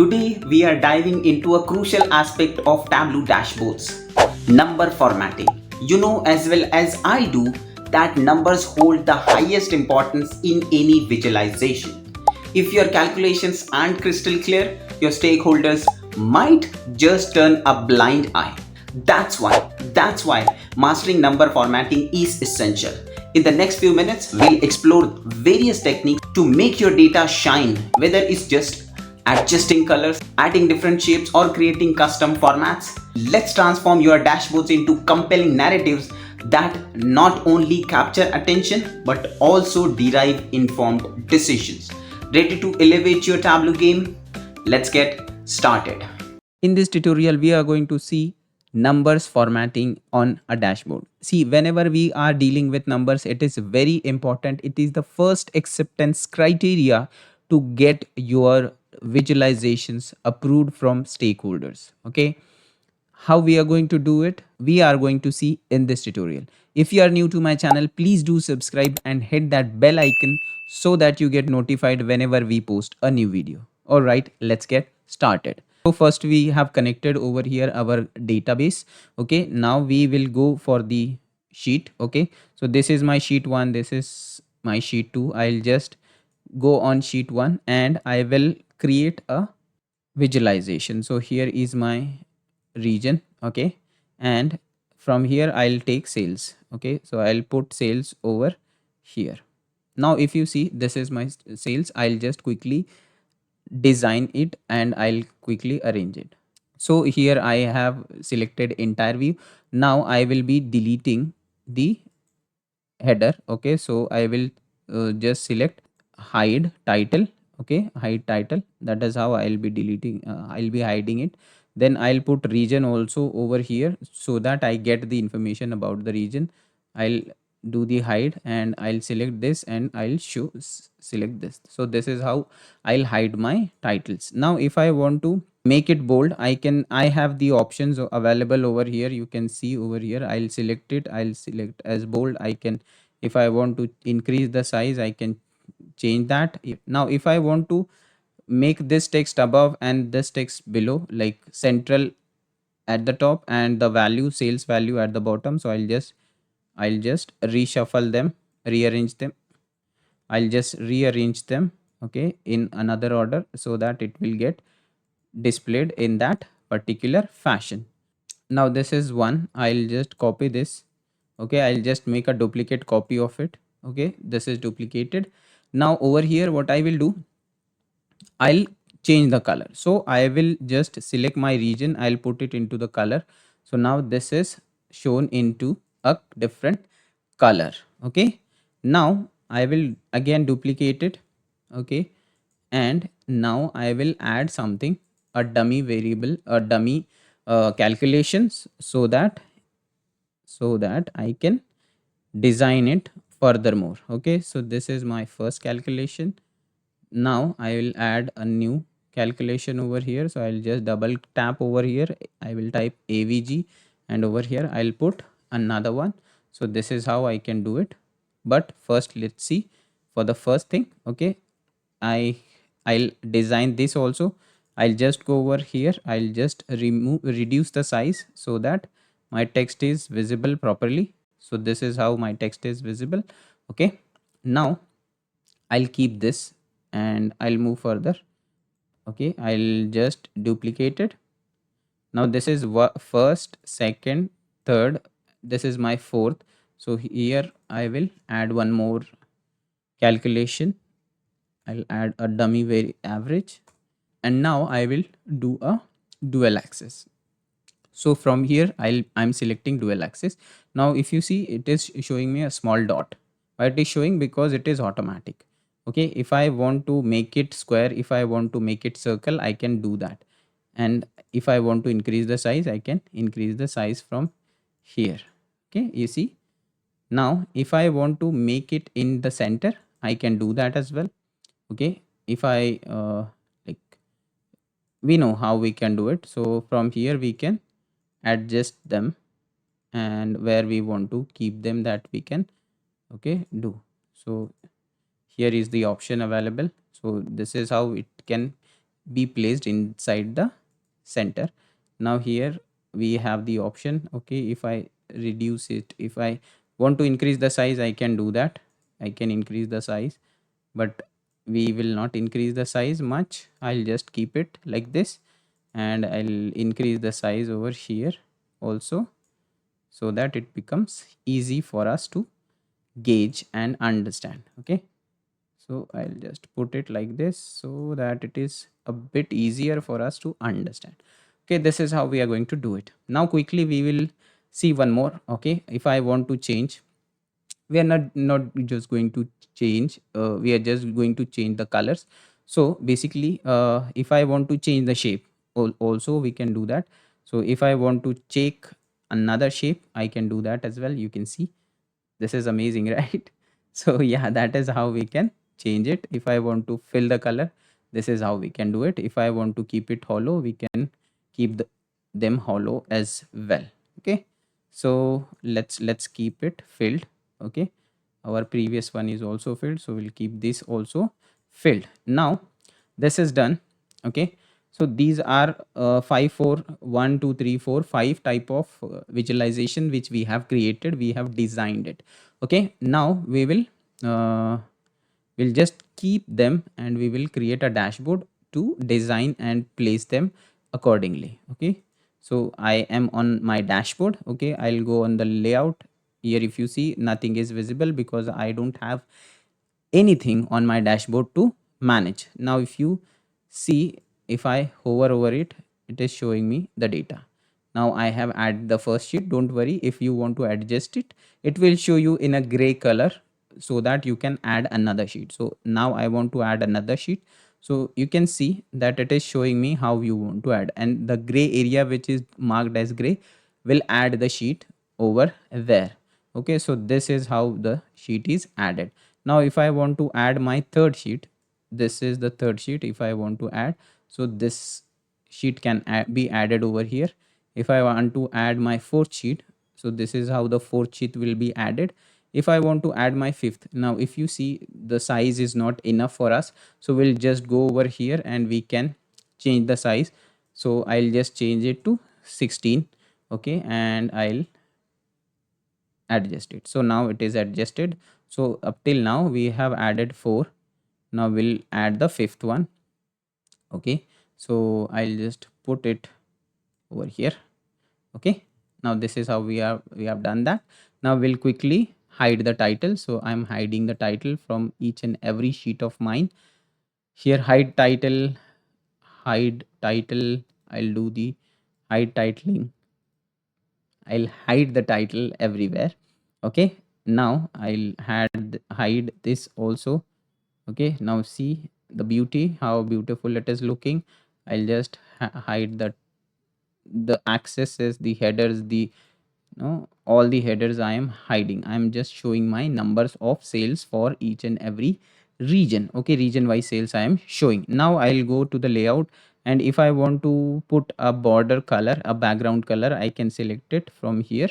Today we are diving into a crucial aspect of Tableau dashboards, number formatting. You know as well as I do that numbers hold the highest importance in any visualization. If your calculations aren't crystal clear, your stakeholders might just turn a blind eye. That's why mastering number formatting is essential. In the next few minutes, we'll explore various techniques to make your data shine, whether it's just adjusting colors, adding different shapes, or creating custom formats. Let's transform your dashboards into compelling narratives that not only capture attention but also derive informed decisions. Ready to elevate your Tableau game? Let's get started. In this tutorial, we are going to see numbers formatting on a dashboard. See, whenever we are dealing with numbers, it is very important. It is the first acceptance criteria to get your visualizations approved from stakeholders. Okay, how we are going to do it, we are going to see in this tutorial. If you are new to my channel, please do subscribe and hit that bell icon so that you get notified whenever we post a new video. All right, let's get started. So first we have connected over here our database. Okay, now we will go for the sheet. Okay, so this is my sheet 1, this is my sheet 2. I'll just go on sheet 1 and I will create a visualization. So here is my region. Okay, and from here I'll take sales. Okay, so I'll put sales over here. Now if you see, this is my sales. I'll just quickly design it and I'll quickly arrange it. So here I have selected entire view. Now I will be deleting the header. Okay, so I will just select hide title. Okay, hide title. That is how I'll be deleting, I'll be hiding it. Then I'll put region also over here so that I get the information about the region. I'll do the hide and I'll select this and I'll select this. So this is how I'll hide my titles. Now if I want to make it bold, I have the options available over here. You can see over here, I'll select it, I'll select as bold. I can, if I want to increase the size, I can change that. Now if I want to make this text above and this text below, like central at the top and the value, sales value at the bottom, so I'll just reshuffle them, rearrange them. I'll just rearrange them, okay, in another order so that it will get displayed in that particular fashion. Now this is one, I'll just copy this. Okay, I'll just make a duplicate copy of it. Okay, this is duplicated. Now over here what I will do, I'll change the color. So I will just select my region, I'll put it into the color. So now this is shown into a different color. Okay, now I will again duplicate it. Okay, and now I will add something, a dummy variable, a dummy calculations, so that I can design it furthermore. Okay, so this is my first calculation. Now I will add a new calculation over here. So I'll just double tap over here, I will type avg, and over here I'll put another one. So this is how I can do it. But first let's see for the first thing. Okay, I'll design this also. I'll just go over here, I'll just reduce the size so that my text is visible properly. So this is how my text is visible. Okay, now I'll keep this and I'll move further. Okay, I'll just duplicate it. Now this is first, second, third, this is my fourth. So here I will add one more calculation. I'll add a dummy average, and now I will do a dual axis. So from here I'm selecting dual axis. Now if you see, it is showing me a small dot. Why it is showing? Because it is automatic. Okay, if I want to make it square, if I want to make it circle, I can do that. And if I want to increase the size, I can increase the size from here. Okay, you see. Now if I want to make it in the center, I can do that as well. Okay, if I like, we know how we can do it. So from here we can adjust them, and where we want to keep them, that we can, okay, do. So here is the option available. So this is how it can be placed inside the center. Now here we have the option. Okay, if I reduce it, if I want to increase the size, I can do that. I can increase the size, but we will not increase the size much. I'll just keep it like this, and I'll increase the size over here also, so that it becomes easy for us to gauge and understand. Okay, so I'll just put it like this so that it is a bit easier for us to understand. Okay, this is how we are going to do it. Now quickly we will see one more. Okay, if I want to change, we are not just going to change, we are just going to change the colors. So basically, if I want to change the shape, also we can do that. So if I want to check another shape, I can do that as well. You can see this is amazing, right? So yeah, that is how we can change it. If I want to fill the color, this is how we can do it. If I want to keep it hollow, we can keep them hollow as well. Okay, so let's keep it filled. Okay, our previous one is also filled, so we'll keep this also filled. Now this is done. Okay, so these are 5 4 1 2 3 4 5 type of visualization which we have created, we have designed it. Okay, now we will uh, we'll just keep them, and we will create a dashboard to design and place them accordingly. Okay, so I am on my dashboard. Okay, I'll go on the layout. Here if you see, nothing is visible because I don't have anything on my dashboard to manage. Now if you see, if I hover over it, it is showing me the data. Now I have added the first sheet. Don't worry, if you want to adjust it, it will show you in a gray color so that you can add another sheet. So now I want to add another sheet. So you can see that it is showing me how you want to add, and the gray area which is marked as gray will add the sheet over there. Okay, so this is how the sheet is added. Now if I want to add my third sheet, this is the third sheet. If I want to add, so this sheet can be added over here. If I want to add my fourth sheet, so this is how the fourth sheet will be added. If I want to add my fifth, now if you see, the size is not enough for us, so we'll just go over here and we can change the size. So I'll just change it to 16. Okay, and I'll adjust it. So now it is adjusted. So up till now we have added 4. Now we'll add the fifth one. Okay, so I'll just put it over here. Okay, now this is how we have done that. Now we'll quickly hide the title. So I'm hiding the title from each and every sheet of mine. Here, hide title, hide title. I'll do the hide titling. I'll hide the title everywhere. Okay, now I'll hide this also. Okay, now see the beauty, how beautiful it is looking. I'll just hide the accesses, the headers, the no, all the headers I am hiding. I'm just showing my numbers of sales for each and every region. Okay, region wise sales I am showing. Now I'll go to the layout, and if I want to put a border color, a background color, I can select it from here.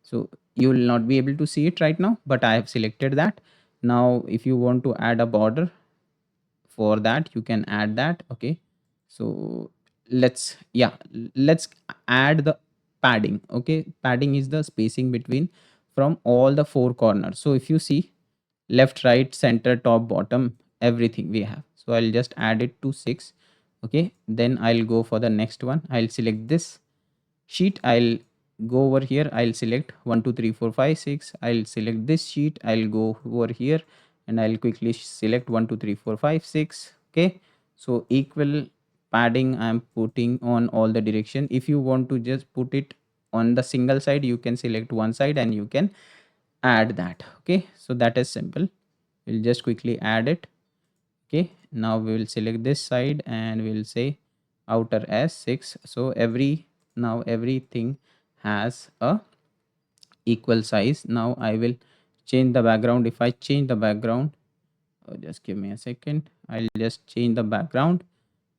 So you will not be able to see it right now, but I have selected that. Now if you want to add a border, for that you can add that. Okay, so let's add the padding. Okay, padding is the spacing between from all the four corners. So if you see, left, right, center, top, bottom, everything we have. So I'll just add it to 6. Okay, then I'll go for the next one. I'll select this sheet. I'll go over here. I'll select 1 2 3 4 5 6. I'll select this sheet. I'll go over here and I'll quickly select 1 2 3 4 5 6. Okay, so equal padding I'm putting on all the direction. If you want to just put it on the single side, you can select one side and you can add that. Okay, so that is simple. We'll just quickly add it. Okay, now we will select this side and we'll say outer as 6. So now everything has a equal size. Now I will change the background. If I change the background, just give me a second, I'll just change the background.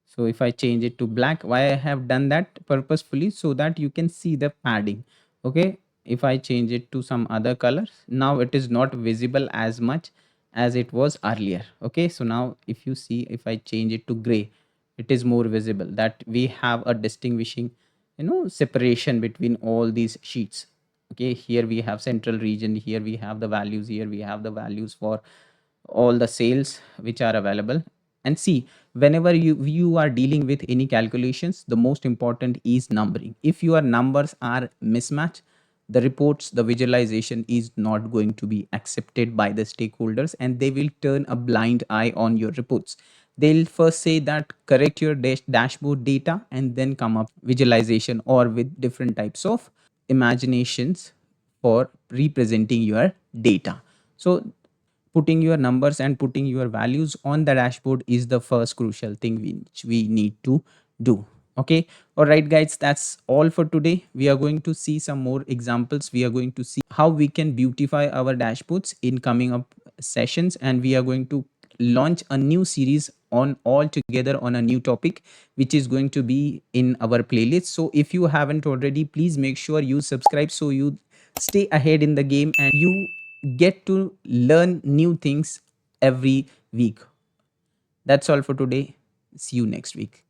So if I change it to black, why I have done that purposefully, so that you can see the padding. Okay, if I change it to some other colors, now it is not visible as much as it was earlier. Okay, so now if you see, if I change it to gray, it is more visible that we have a distinguishing, separation between all these sheets. Okay, here we have central region, here we have the values, here we have the values for all the sales which are available. And see, whenever you are dealing with any calculations, the most important is numbering. If your numbers are mismatched, the reports, the visualization is not going to be accepted by the stakeholders, and they will turn a blind eye on your reports. They'll first say that correct your dashboard data and then come up visualization or with different types of imaginations for representing your data. So putting your numbers and putting your values on the dashboard is the first crucial thing which we need to do. Okay, all right guys, that's all for today. We are going to see some more examples. We are going to see how we can beautify our dashboards in coming up sessions, and we are going to launch a new series on all together on a new topic which is going to be in our playlist. So if you haven't already, please make sure you subscribe so you stay ahead in the game and you get to learn new things every week. That's all for today. See you next week.